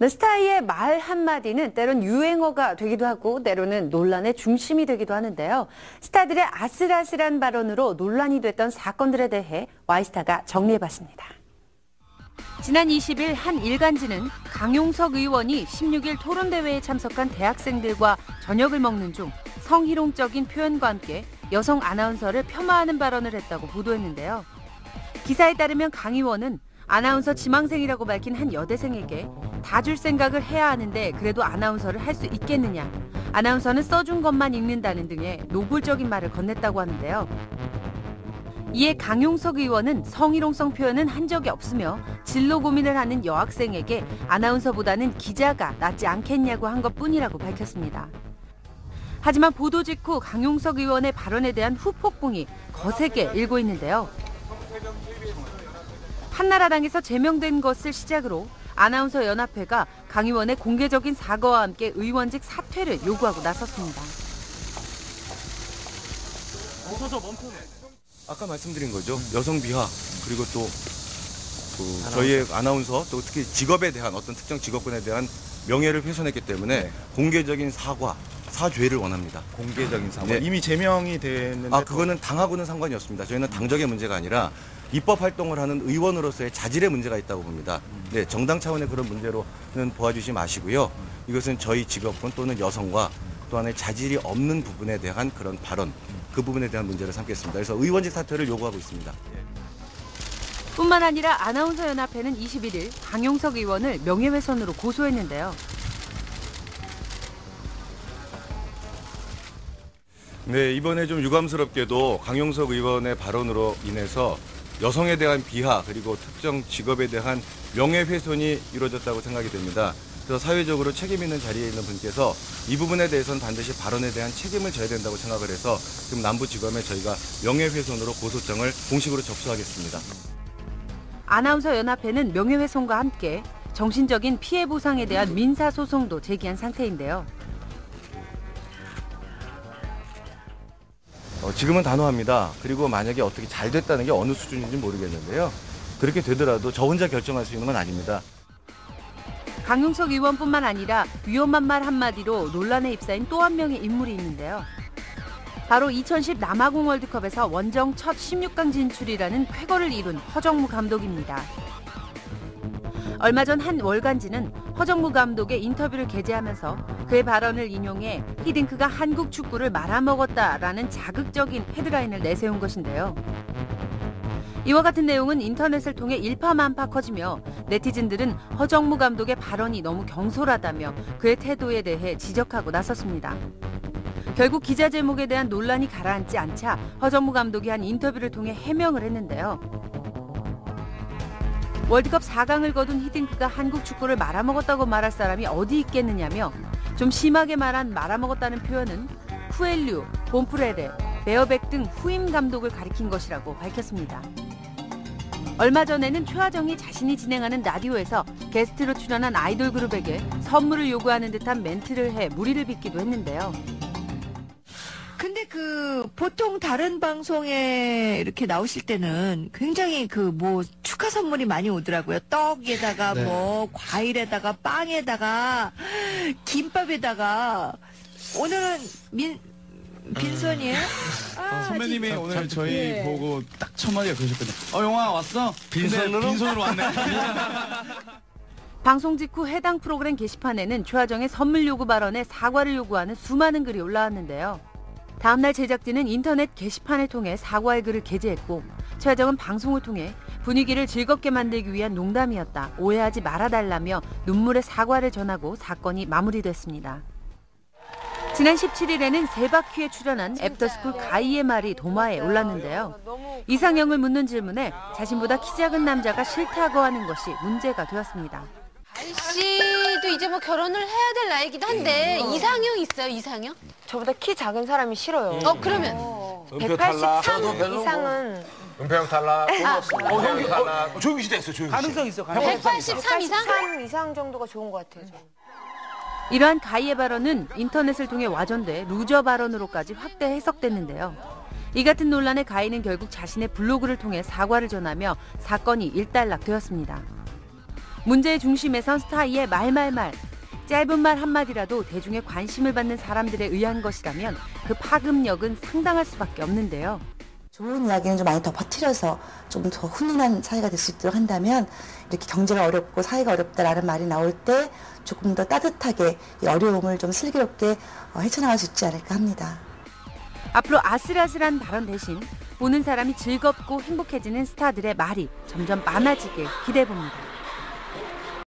스타의 말 한마디는 때론 유행어가 되기도 하고 때로는 논란의 중심이 되기도 하는데요. 스타들의 아슬아슬한 발언으로 논란이 됐던 사건들에 대해 Y스타가 정리해봤습니다. 지난 20일 한 일간지는 강용석 의원이 16일 토론대회에 참석한 대학생들과 저녁을 먹는 중 성희롱적인 표현과 함께 여성 아나운서를 폄하하는 발언을 했다고 보도했는데요. 기사에 따르면 강 의원은 아나운서 지망생이라고 밝힌 한 여대생에게 다 줄 생각을 해야 하는데 그래도 아나운서를 할 수 있겠느냐, 아나운서는 써준 것만 읽는다는 등의 노골적인 말을 건넸다고 하는데요. 이에 강용석 의원은 성희롱성 표현은 한 적이 없으며 진로 고민을 하는 여학생에게 아나운서보다는 기자가 낫지 않겠냐고 한 것뿐이라고 밝혔습니다. 하지만 보도 직후 강용석 의원의 발언에 대한 후폭풍이 거세게 일고 있는데요. 한나라당에서 제명된 것을 시작으로 아나운서 연합회가 강 의원의 공개적인 사과와 함께 의원직 사퇴를 요구하고 나섰습니다. 아까 말씀드린 거죠. 여성 비하, 그리고 또 저희의 아나운서, 또 특히 직업에 대한 어떤 특정 직업군에 대한 명예를 훼손했기 때문에 공개적인 사죄를 원합니다. 공개적인 사과. 네. 이미 제명이 됐는데. 그거는 당하고는 상관이 없습니다. 저희는 당적의 문제가 아니라 입법 활동을 하는 의원으로서의 자질의 문제가 있다고 봅니다. 네, 정당 차원의 그런 문제로는 보아주지 마시고요. 이것은 저희 직업군 또는 여성과 또 하나의 자질이 없는 부분에 대한 그런 발언, 그 부분에 대한 문제를 삼겠습니다. 그래서 의원직 사퇴를 요구하고 있습니다. 뿐만 아니라 아나운서 연합회는 21일 강용석 의원을 명예훼손으로 고소했는데요. 네, 이번에 좀 유감스럽게도 강용석 의원의 발언으로 인해서 여성에 대한 비하, 그리고 특정 직업에 대한 명예훼손이 이루어졌다고 생각이 됩니다. 그래서 사회적으로 책임 있는 자리에 있는 분께서 이 부분에 대해서는 반드시 발언에 대한 책임을 져야 된다고 생각을 해서 지금 남부지검에 저희가 명예훼손으로 고소장을 공식으로 접수하겠습니다. 아나운서 연합회는 명예훼손과 함께 정신적인 피해 보상에 대한 민사소송도 제기한 상태인데요. 지금은 단호합니다. 그리고 만약에 어떻게 잘 됐다는 게 어느 수준인지 모르겠는데요. 그렇게 되더라도 저 혼자 결정할 수 있는 건 아닙니다. 강용석 의원뿐만 아니라 위험한 말 한마디로 논란에 휩싸인 또 한 명의 인물이 있는데요. 바로 2010 남아공 월드컵에서 원정 첫 16강 진출이라는 쾌거를 이룬 허정무 감독입니다. 얼마 전 한 월간지는 허정무 감독의 인터뷰를 게재하면서 그의 발언을 인용해 히딩크가 한국 축구를 말아먹었다라는 자극적인 헤드라인을 내세운 것인데요. 이와 같은 내용은 인터넷을 통해 일파만파 커지며 네티즌들은 허정무 감독의 발언이 너무 경솔하다며 그의 태도에 대해 지적하고 나섰습니다. 결국 기자 제목에 대한 논란이 가라앉지 않자 허정무 감독이 한 인터뷰를 통해 해명을 했는데요. 월드컵 4강을 거둔 히딩크가 한국 축구를 말아먹었다고 말할 사람이 어디 있겠느냐며 좀 심하게 말한 말아먹었다는 표현은 쿠엘류, 봄프레레, 베어백 등 후임 감독을 가리킨 것이라고 밝혔습니다. 얼마 전에는 최하정이 자신이 진행하는 라디오에서 게스트로 출연한 아이돌 그룹에게 선물을 요구하는 듯한 멘트를 해 무리를 빚기도 했는데요. 근데 보통 다른 방송에 이렇게 나오실 때는 굉장히 축하 선물이 많이 오더라고요. 떡에다가 네. 과일에다가 빵에다가 김밥에다가 오늘은 빈손이에요? 선배님이 오늘 저희 보고 딱 첫 마디가 그러셨거든요. 영화 왔어? 빈손으로 왔네. 방송 직후 해당 프로그램 게시판에는 최하정의 선물 요구 발언에 사과를 요구하는 수많은 글이 올라왔는데요. 다음날 제작진은 인터넷 게시판을 통해 사과의 글을 게재했고 최하정은 방송을 통해 분위기를 즐겁게 만들기 위한 농담이었다, 오해하지 말아달라며 눈물의 사과를 전하고 사건이 마무리됐습니다. 지난 17일에는 세 바퀴에 출연한 애프터스쿨 가희의 말이 도마에 올랐는데요. 이상형을 묻는 질문에 자신보다 키 작은 남자가 싫다고 하는 것이 문제가 되었습니다. 아이씨도 이제 결혼을 해야 될 나이기도 한데 이상형 있어요, 이상형? 저보다 키 작은 사람이 싫어요. 그러면? 183 이상은. 은폐형 탈락. 형이 조용히 시대 했어, 조용히. 가능성 있어, 183 이상? 183 이상 정도가 좋은 것 같아요, 저는. 이러한 가희의 발언은 인터넷을 통해 와전돼 루저 발언으로까지 확대 해석됐는데요. 이 같은 논란에 가희는 결국 자신의 블로그를 통해 사과를 전하며 사건이 일단락되었습니다. 문제의 중심에선 스타의 말말말. 짧은 말 한마디라도 대중의 관심을 받는 사람들에 의한 것이라면 그 파급력은 상당할 수밖에 없는데요. 좋은 이야기는 좀 많이 더 버티려서 좀 더 훈훈한 사회가 될 수 있도록 한다면 이렇게 경제가 어렵고 사회가 어렵다라는 말이 나올 때 조금 더 따뜻하게 이 어려움을 좀 슬기롭게 헤쳐나갈 수 있지 않을까 합니다. 앞으로 아슬아슬한 발언 대신 보는 사람이 즐겁고 행복해지는 스타들의 말이 점점 많아지길 기대해봅니다.